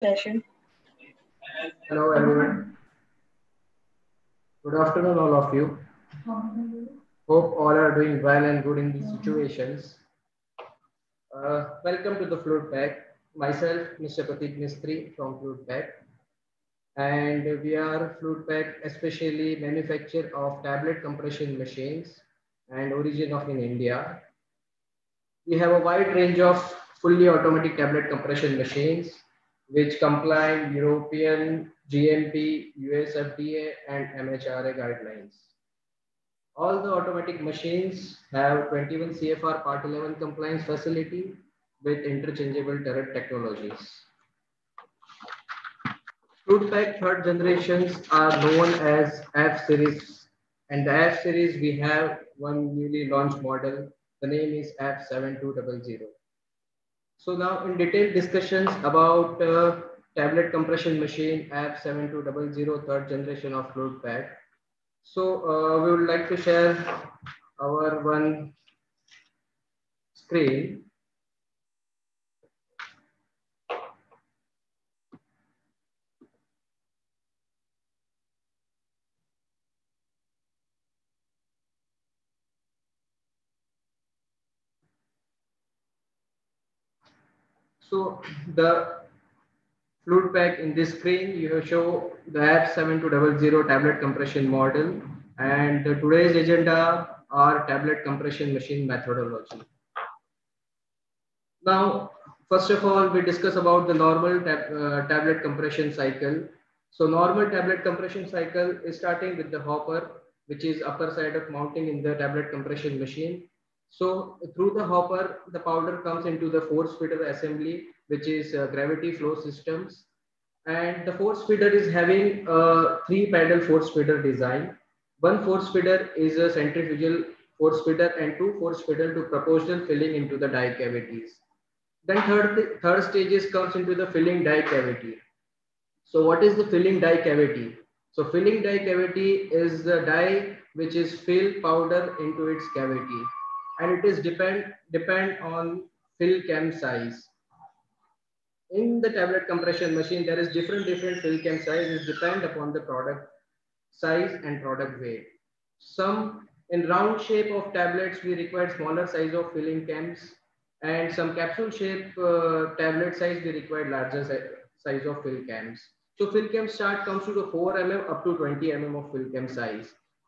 Session. Hello everyone. Good afternoon all of you. Hope all are doing well and good in these situations. Welcome to the Flute Pack. Myself, Mr. Pratik Mistry from Flute Pack. And we are Flute Pack, especially manufacture of tablet compression machines and origin of in India. We have a wide range of fully automatic tablet compression machines which comply European GMP, US FDA and MHRA guidelines. All the automatic machines have 21 CFR Part 11 compliance facility with interchangeable turret technologies. Flute Pack third generations are known as F series, and the F series we have one newly launched model. The name is F7200. So now in detailed discussions about tablet compression machine F7200 third generation of Flute Pack. So we would like to share our one screen. So the Flute Pack in this screen, you show the F7200 tablet compression model, and today's agenda are tablet compression machine methodology. Now, first of all, we discuss about the normal tablet compression cycle. So normal tablet compression cycle is starting with the hopper, which is upper side of mounting in the tablet compression machine. So through the hopper, the powder comes into the force feeder assembly, which is gravity flow systems. And the force feeder is having a 3 pedal force feeder design. One force feeder is a centrifugal force feeder and 2 force feeder to proportional filling into the die cavities. Then third stages comes into the filling die cavity. So what is the filling die cavity? So filling die cavity is the die which is fill powder into its cavity, and it is depend on fill cam size. In the tablet compression machine, there is different fill cam sizes depend upon the product size and product weight. Some in round shape of tablets, we require smaller size of filling cams, and some capsule shape tablet size, we require larger size of fill cams. So fill cam start comes to the 4 mm up to 20 mm of fill cam size.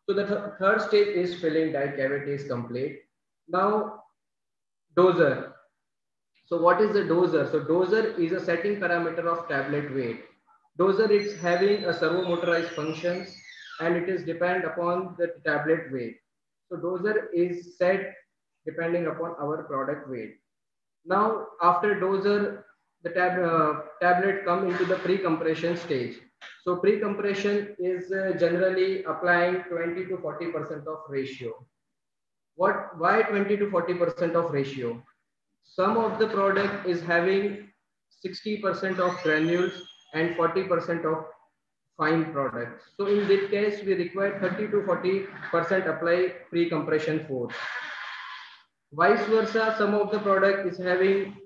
So the third stage is filling die cavity is complete. Now doser. So what is the doser? So doser is a setting parameter of tablet weight. Doser is having a servo motorized functions and it is depend upon the tablet weight. So doser is set depending upon our product weight. Now after doser, the tablet come into the pre-compression stage. So pre-compression is generally applying 20 to 40% of ratio. Why 20 to 40% of ratio? Some of the product is having 60% of granules and 40% of fine products. So in this case, we require 30 to 40% apply pre-compression force. Vice versa, some of the product is having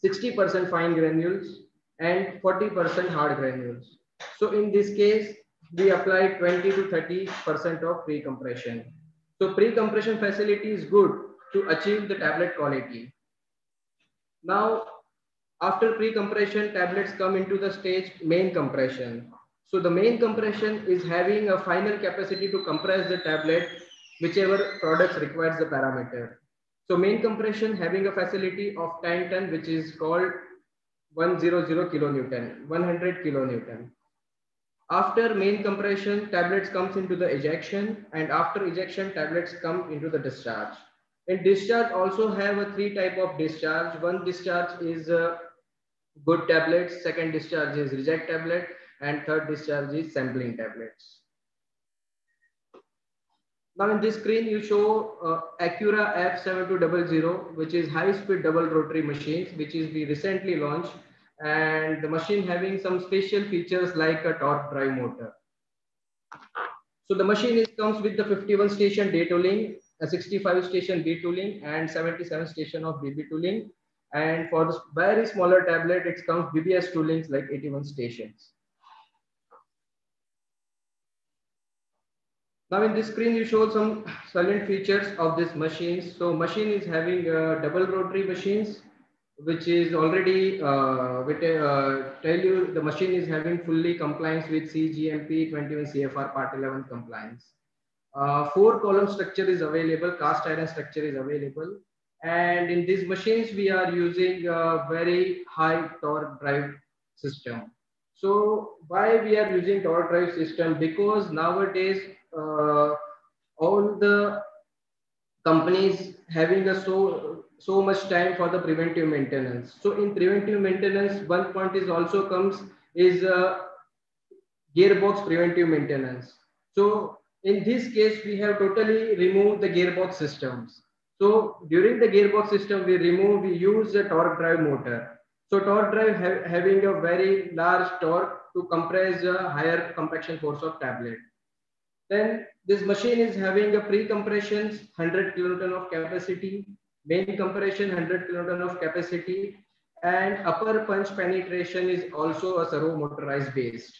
60% fine granules and 40% hard granules. So in this case, we apply 20 to 30% of pre-compression. So pre-compression facility is good to achieve the tablet quality. Now, after pre-compression, tablets come into the stage main compression. So the main compression is having a final capacity to compress the tablet, whichever products requires the parameter. So main compression having a facility of 10 ton, which is called 100 kilonewton, 100 kilonewton. After main compression, tablets comes into the ejection, and after ejection, tablets come into the discharge. In discharge also have a 3 type of discharge. One discharge is good tablets, second discharge is reject tablet, and third discharge is sampling tablets. Now in this screen you show Acura F7200, which is high-speed double rotary machines, which is we recently launched, and the machine having some special features like a torque drive motor. So the machine comes with the 51 station day tooling, a 65 station B tooling, and 77 station of BB tooling. And for the very smaller tablet, it comes BBS toolings like 81 stations. Now in this screen, you show some silent features of this machine. So machine is having double rotary machines, which is already, tell you the machine is having fully compliance with CGMP 21 CFR Part 11 compliance. 4-column structure is available, cast iron structure is available. And in these machines, we are using a very high torque drive system. So why we are using torque drive system? Because nowadays, all the companies having a so much time for the preventive maintenance. So in preventive maintenance, one point is also comes is gearbox preventive maintenance. So in this case, we have totally removed the gearbox systems. So during the gearbox system, we use the torque drive motor. So torque drive having a very large torque to compress a higher compaction force of tablet. Then this machine is having a pre-compression 100 kilonewton of capacity, main compression 100 kilonewton of capacity, and upper punch penetration is also a servo motorized based.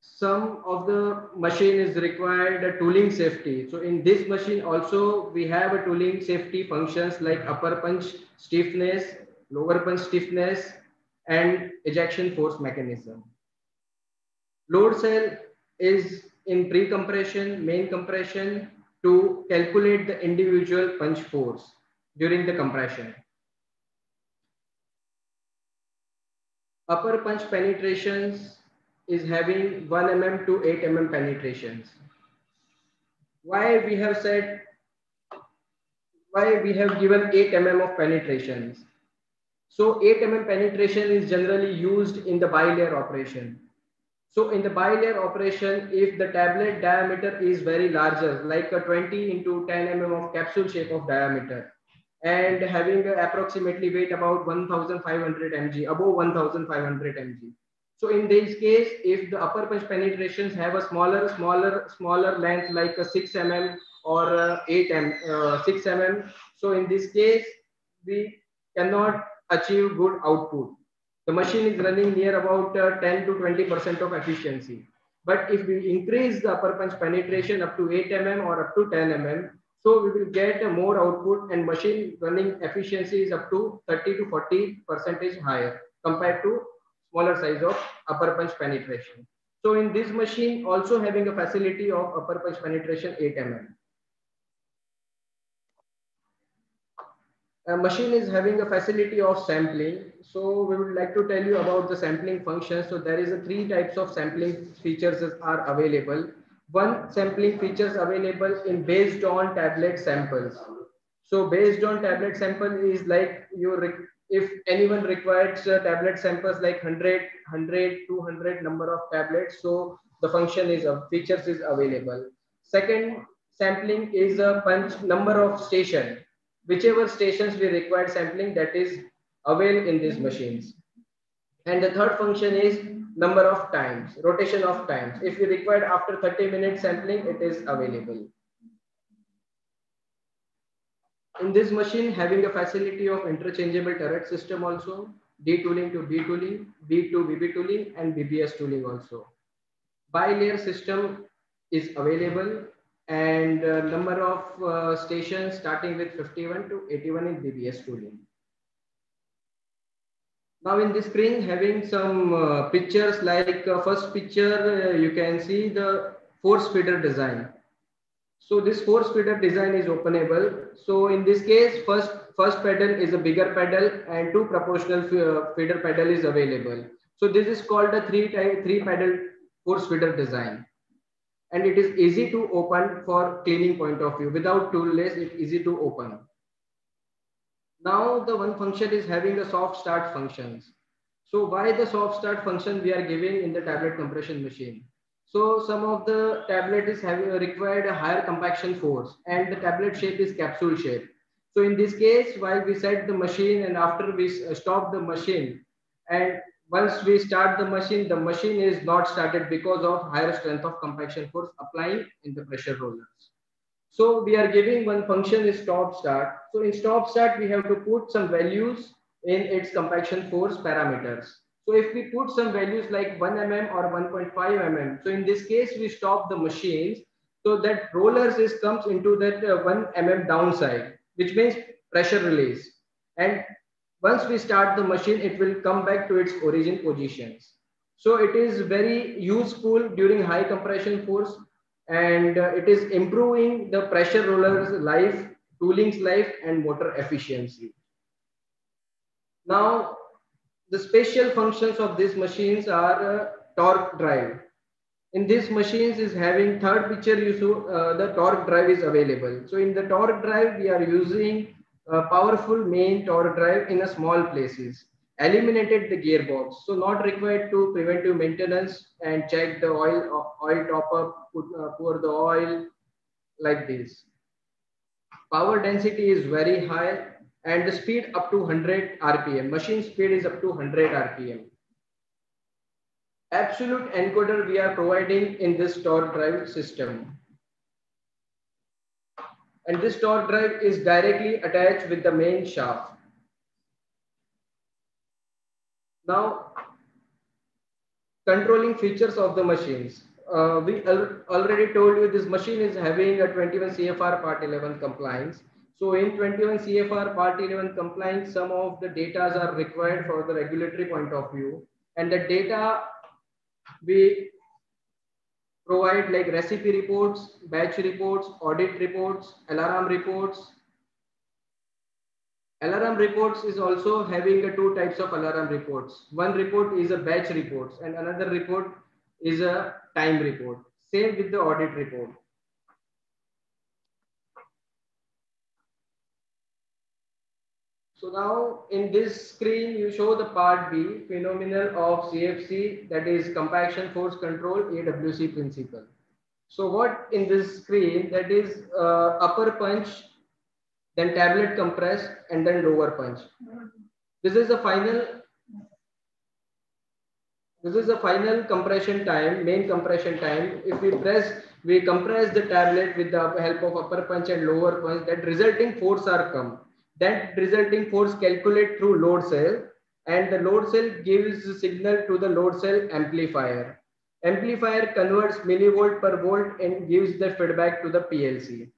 Some of the machine is required a tooling safety. So in this machine also we have a tooling safety functions like upper punch stiffness, lower punch stiffness, and ejection force mechanism. Load cell is in pre-compression, main compression to calculate the individual punch force during the compression. Upper punch penetrations is having 1 mm to 8 mm penetrations. Why we have given 8 mm of penetrations? So 8 mm penetration is generally used in the bilayer operation. So in the bilayer operation, if the tablet diameter is very larger, like a 20 into 10 mm of capsule shape of diameter, and having approximately weight about 1500 mg, above 1500 mg. So in this case, if the upper punch penetrations have a smaller length like a 6 mm or 6 mm, so in this case, we cannot achieve good output. The machine is running near about 10 to 20% of efficiency. But if we increase the upper punch penetration up to 8 mm or up to 10 mm, so we will get a more output and machine running efficiency is up to 30 to 40% higher compared to smaller size of upper punch penetration. So in this machine also having a facility of upper punch penetration 8 mm. A machine is having a facility of sampling. So we would like to tell you about the sampling function. So there is a 3 types of sampling features are available. One sampling features available in based on tablet samples. So based on tablet sample is like if anyone requires tablet samples like 100, 200 number of tablets. So the function is features is available. Second sampling is a punch number of station. Whichever stations we require sampling, that is available in these machines. And the third function is number of times, rotation of times. If we require after 30 minutes sampling, it is available. In this machine, having a facility of interchangeable turret system also, D tooling to B tooling, B to BB tooling, and BBS tooling also. Bi-layer system is available, and number of stations starting with 51 to 81 in BBS tooling. Now in this screen, having some pictures like first picture, you can see the force feeder design. So this force feeder design is openable. So in this case, first pedal is a bigger pedal and 2 proportional feeder pedal is available. So this is called a three pedal force feeder design. And it is easy to open for cleaning point of view. Without toolless, it's easy to open. Now the one function is having a soft start functions. So why the soft start function we are giving in the tablet compression machine? So some of the tablet is having required a higher compaction force and the tablet shape is capsule shape. So in this case, while we set the machine and after we stop the machine, and once we start the machine is not started because of higher strength of compaction force applying in the pressure rollers. So we are giving one function is stop start. So in stop start, we have to put some values in its compaction force parameters. So if we put some values like 1 mm or 1.5 mm, so in this case, we stop the machines so that rollers is comes into that 1 mm downside, which means pressure release. And once we start the machine, it will come back to its origin positions. So it is very useful during high compression force, and it is improving the pressure roller's life, tooling's life, and motor efficiency. Now, the special functions of these machines are torque drive. In these machines is having third picture, you saw the torque drive is available. So in the torque drive, we are using a powerful main torque drive in a small places. Eliminated the gearbox, so not required to preventive maintenance and check the oil top up, pour the oil like this. Power density is very high and the speed up to 100 rpm. Machine speed is up to 100 rpm. Absolute encoder we are providing in this torque drive system. And this torque drive is directly attached with the main shaft. Now, controlling features of the machines. We already told you this machine is having a 21 CFR Part 11 compliance. So in 21 CFR Part 11 compliance, some of the data are required for the regulatory point of view. And the data we provide like recipe reports, batch reports, audit reports, alarm reports. Alarm reports is also having two types of alarm reports. One report is a batch reports and another report is a time report. Same with the audit report. So now in this screen, you show the part B, phenomenon of CFC, that is compaction force control, AWC principle. So what in this screen, that is upper punch, then tablet compress, and then lower punch. This is the final compression time, main compression time. If we compress the tablet with the help of upper punch and lower punch, that resulting force are come. That resulting force calculate through load cell, and the load cell gives signal to the load cell amplifier. Amplifier converts millivolt per volt and gives the feedback to the PLC.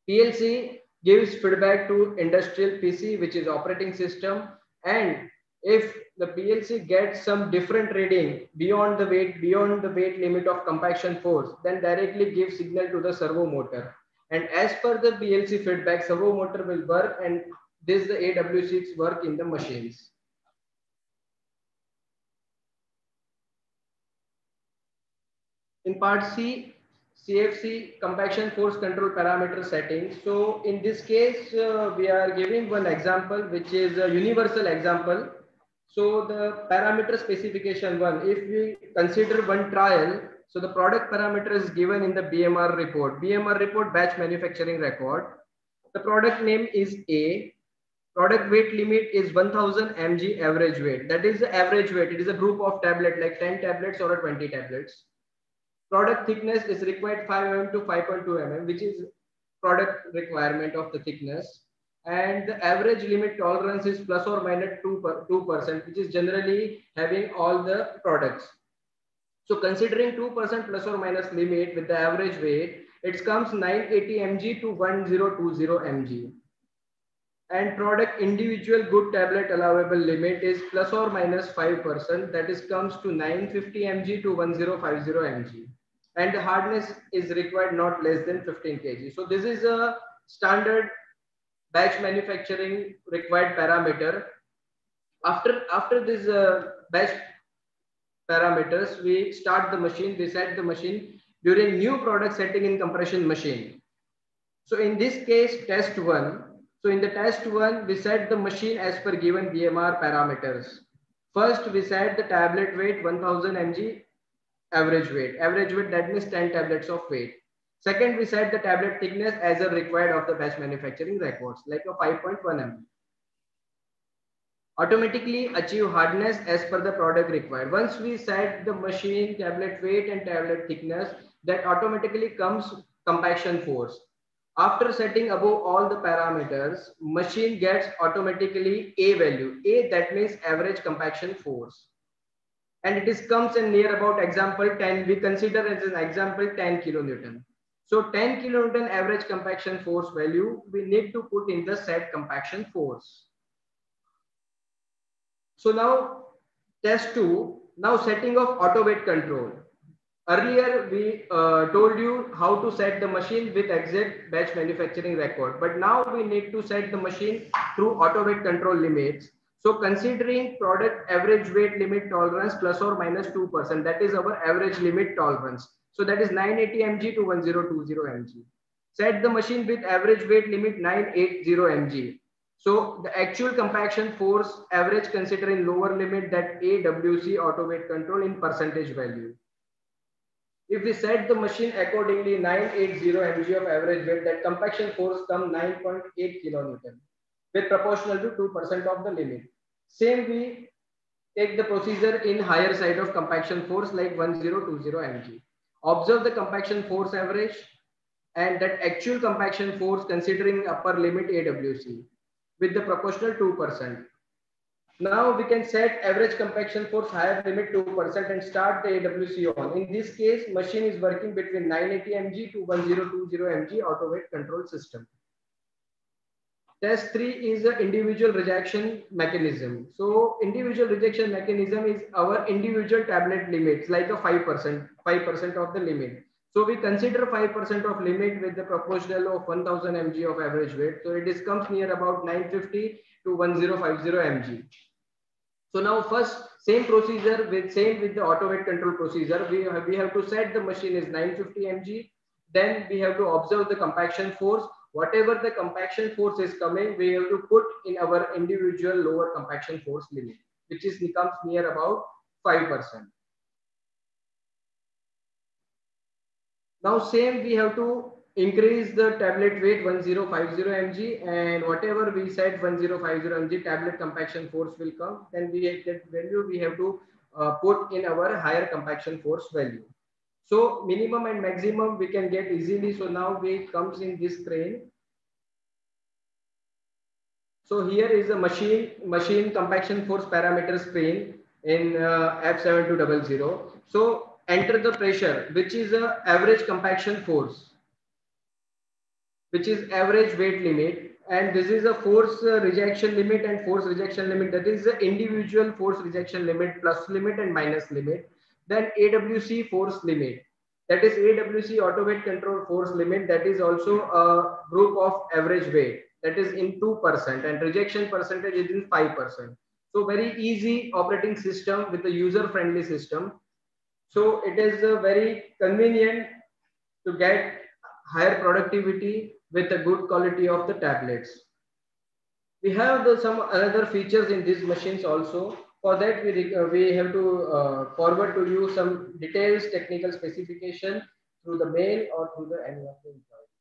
PLC gives feedback to industrial PC, which is operating system. And if the PLC gets some different reading beyond the weight limit of compaction force, then directly gives signal to the servo motor. And as per the PLC feedback, servo motor will work, and this the AWC work in the machines. In part C, CFC compaction force control parameter settings. So in this case, we are giving one example, which is a universal example. So the parameter specification one, if we consider one trial, so the product parameter is given in the BMR report. BMR report batch manufacturing record. The product name is A. Product weight limit is 1000 mg average weight. That is the average weight. It is a group of tablet like 10 tablets or 20 tablets. Product thickness is required 5 mm to 5.2 mm, which is product requirement of the thickness. And the average limit tolerance is plus or minus 2%, which is generally having all the products. So considering 2% plus or minus limit with the average weight, it comes 980 mg to 1020 mg. And product individual good tablet allowable limit is plus or minus 5%, that is comes to 950 mg to 1050 mg. And the hardness is required not less than 15 kg. So this is a standard batch manufacturing required parameter. After this batch parameters, we start the machine, we set the machine during new product setting in compression machine. So in this case, test one. So in the test one, we set the machine as per given BMR parameters. First, we set the tablet weight 1000 mg average weight. Average weight, that means 10 tablets of weight. Second, we set the tablet thickness as a required of the batch manufacturing records, like a 5.1 mm. Automatically achieve hardness as per the product required. Once we set the machine tablet weight and tablet thickness, that automatically comes compaction force. After setting above all the parameters, machine gets automatically A value. A, that means average compaction force. And it is comes in near about example 10. We consider as an example 10 kilonewton. So 10 kilonewton average compaction force value, we need to put in the set compaction force. So now test 2, now setting of auto weight control. Earlier, we told you how to set the machine with exact batch manufacturing record, but now we need to set the machine through auto weight control limits. So considering product average weight limit tolerance plus or minus 2%, that is our average limit tolerance. So that is 980 mg to 1020 mg. Set the machine with average weight limit 980 mg. So the actual compaction force average considering lower limit, that AWC auto weight control in percentage value. If we set the machine accordingly 980 mg of average weight, that compaction force come 9.8 kilonewton with proportional to 2% of the limit. Same we take the procedure in higher side of compaction force like 1020 mg. Observe the compaction force average and that actual compaction force considering upper limit AWC with the proportional 2%. Now we can set average compaction force higher limit 2% and start the AWC on. In this case, machine is working between 980 mg to 1020 mg auto weight control system. Test 3 is an individual rejection mechanism. So individual rejection mechanism is our individual tablet limits like a 5% of the limit. So we consider 5% of limit with the proportional of 1000 mg of average weight. So it is comes near about 950 to 1050 mg. So now first same procedure with the auto weight control procedure, we have to set the machine is 950 mg. Then we have to observe the compaction force. Whatever the compaction force is coming, we have to put in our individual lower compaction force limit, which is becomes near about 5%. Now same we have to increase the tablet weight 1050 mg, and whatever we said 1050 mg tablet compaction force will come, then we that value we have to put in our higher compaction force value. So minimum and maximum we can get easily. So now we comes in this screen. So here is a machine compaction force parameter screen in F7200. So enter the pressure, which is a average compaction force, which is average weight limit, and this is a force rejection limit and force rejection limit, that is the individual force rejection limit, plus limit and minus limit. Then AWC force limit, that is AWC auto weight control force limit, that is also a group of average weight, that is in 2%, and rejection percentage is in 5%. So very easy operating system with a user friendly system. So it is very convenient to get higher productivity with a good quality of the tablets. We have some other features in these machines also. For that, we have to forward to you some details, technical specification through the mail or through the any of the employees.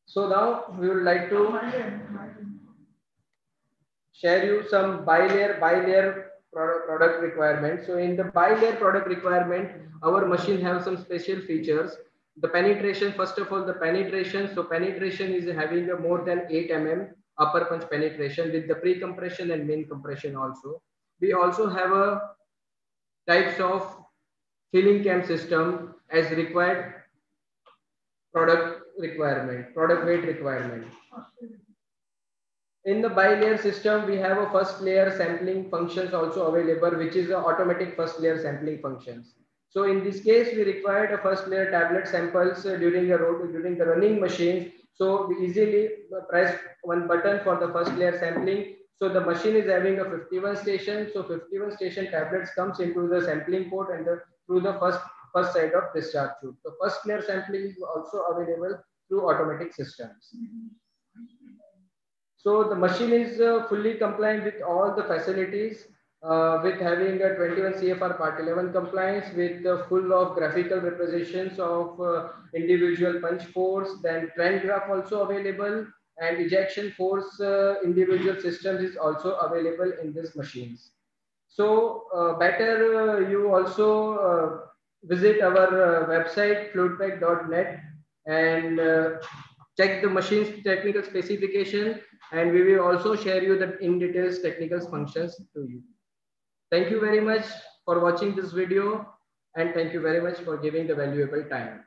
So now we would like to share you some bilayer product requirement. So in the bilayer product requirement, our machine have some special features. The penetration, first of all, the penetration. So penetration is having a more than 8 mm upper punch penetration with the pre-compression and main compression also. We also have a types of filling cam system as required product weight requirement. In the bilayer system, we have a first layer sampling functions also available, which is a automatic first layer sampling functions. So in this case, we required a first layer tablet samples during the running machines. So we easily press one button for the first layer sampling. So the machine is having a 51 station. So 51 station tablets comes into the sampling port and through the first side of discharge tube. The first layer sampling is also available through automatic systems. So the machine is fully compliant with all the facilities, with having a 21 CFR Part 11 compliance, with full of graphical representations of individual punch force, then trend graph also available, and ejection force individual systems is also available in these machines. So better you also visit our website fluidpack.net and check the machine's technical specification, and we will also share you the in details technical functions to you. Thank you very much for watching this video, and thank you very much for giving the valuable time.